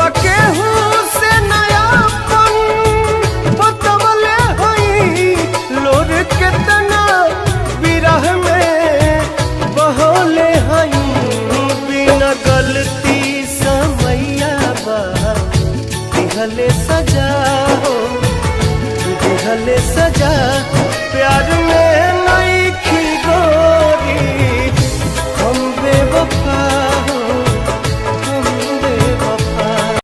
बकेहू से नयापन बतवले हई लोर कितना विरह में बहोले हई बिना गलती समैया बा दिहले सजा हो दिहले सजा प्यार